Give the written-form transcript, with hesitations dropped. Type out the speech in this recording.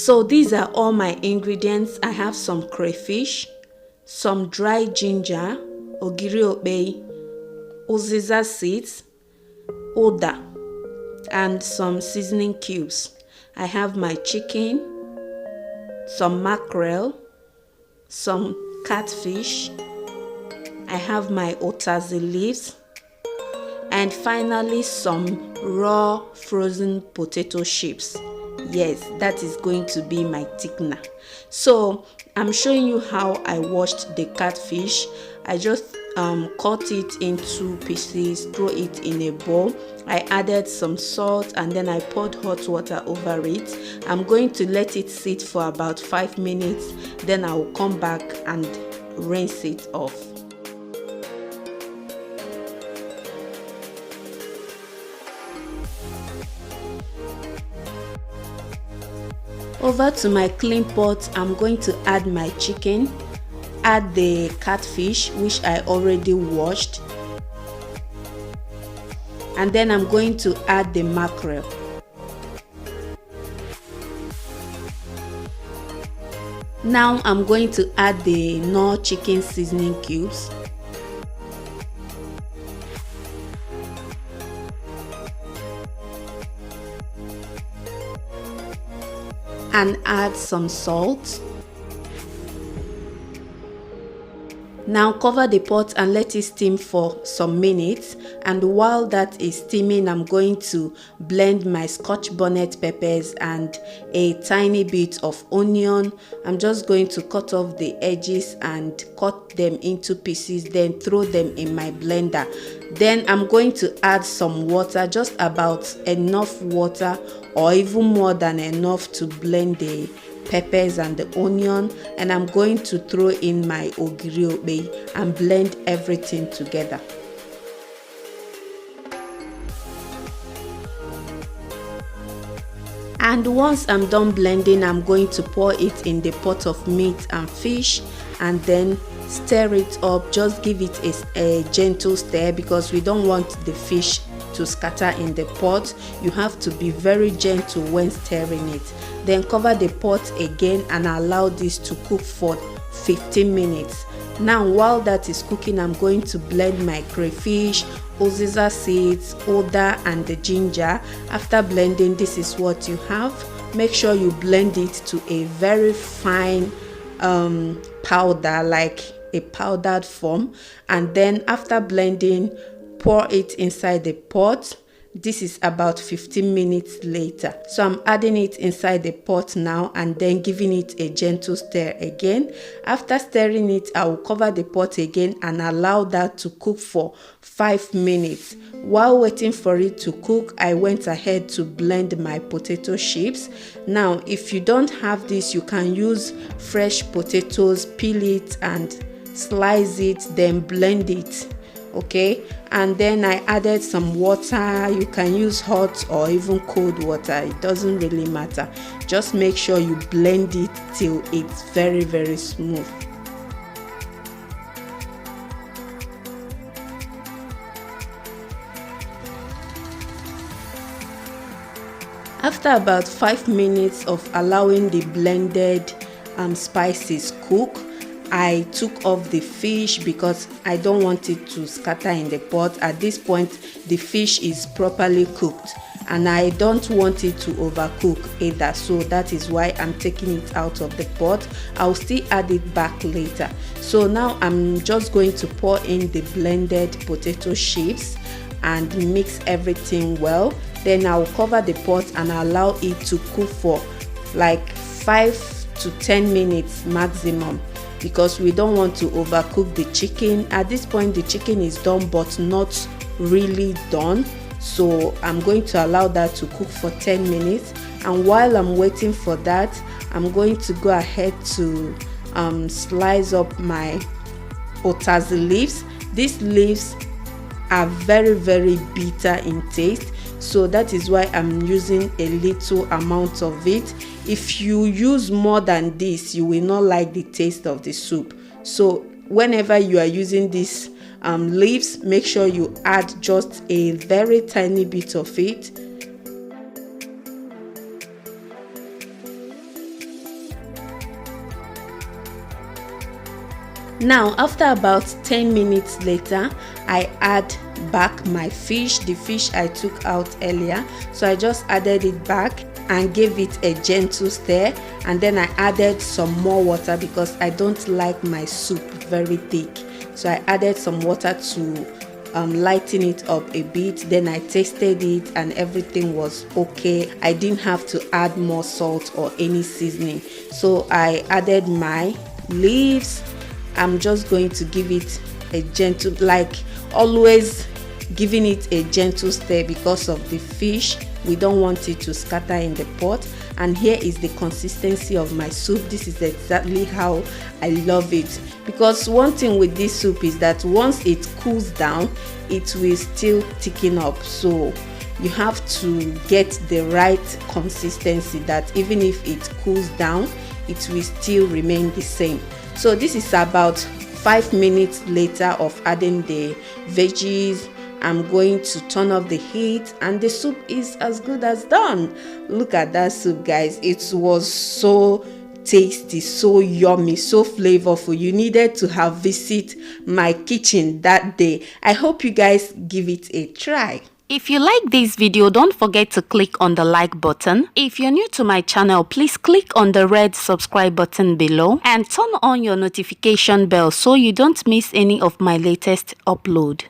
So these are all my ingredients. I have some crayfish, some dry ginger, ogiri okpei, uziza seeds, oda, and some seasoning cubes. I have my chicken, some mackerel, some catfish. I have my utazi leaves, and finally some raw frozen potato chips. Yes, that is going to be my thickener. So I'm showing you how I washed the catfish. I just cut it into pieces, throw it in a bowl. I added some salt and then I poured hot water over it. I'm going to let it sit for about 5 minutes, then I will come back and rinse it off. Over to my clean pot, I'm going to add my chicken, add the catfish which I already washed, and then I'm going to add the mackerel. Now I'm going to add the Knorr chicken seasoning cubes. And add some salt. Now cover the pot and let it steam for some minutes, and while that is steaming, I'm going to blend my Scotch bonnet peppers and a tiny bit of onion. I'm just going to cut off the edges and cut them into pieces, then throw them in my blender. Then I'm going to add some water, just about enough water or even more than enough to blend the peppers and the onion, and I'm going to throw in my ogiri okpei and blend everything together. And once I'm done blending, I'm going to pour it in the pot of meat and fish and then stir it up. Just give it a gentle stir because we don't want the fish to scatter in the pot. You have to be very gentle when stirring it. Then cover the pot again and allow this to cook for 15 minutes. Now while that is cooking, I'm going to blend my crayfish, uziza seeds, oda, and the ginger. After blending, this is what you have. Make sure you blend it to a very fine powder, like a powdered form, and then after blending, pour it inside the pot. This is about 15 minutes later. So I'm adding it inside the pot now and then giving it a gentle stir again. After stirring it, I will cover the pot again and allow that to cook for 5 minutes. While waiting for it to cook, I went ahead to blend my potato chips. Now, if you don't have this, you can use fresh potatoes, peel it and slice it, then blend it. Okay, and then I added some water. You can use hot or even cold water, it doesn't really matter. Just make sure you blend it till it's very, very smooth. After about 5 minutes of allowing the blended spices cook, I took off the fish because I don't want it to scatter in the pot. At this point, the fish is properly cooked and I don't want it to overcook either, so that is why I'm taking it out of the pot. I'll still add it back later. So now I'm just going to pour in the blended potato chips and mix everything well. Then I'll cover the pot and allow it to cook for like 5 to 10 minutes maximum, because we don't want to overcook the chicken. At this point, the chicken is done but not really done, so I'm going to allow that to cook for 10 minutes. And while I'm waiting for that, I'm going to go ahead to slice up my utazi leaves. These leaves are very, very bitter in taste, so that is why I'm using a little amount of it. If you use more than this, you will not like the taste of the soup. So whenever you are using these leaves, make sure you add just a very tiny bit of it. Now after about 10 minutes later, I add back my fish, the fish I took out earlier. So I just added it back and gave it a gentle stir, and then I added some more water because I don't like my soup very thick. So I added some water to lighten it up a bit. Then I tasted it and everything was okay. I didn't have to add more salt or any seasoning. So I added my leaves. I'm just going to give it a gentle, like always giving it a gentle stir because of the fish. We don't want it to scatter in the pot. And here is the consistency of my soup. This is exactly how I love it, because one thing with this soup is that once it cools down, it will still thicken up. So you have to get the right consistency that even if it cools down, it will still remain the same. So this is about 5 minutes later of adding the veggies. I'm going to turn off the heat and the soup is as good as done. Look at that soup, guys. It was so tasty, so yummy, so flavorful. You needed to have visited my kitchen that day. I hope you guys give it a try. If you like this video, don't forget to click on the like button. If you're new to my channel, please click on the red subscribe button below and turn on your notification bell so you don't miss any of my latest upload.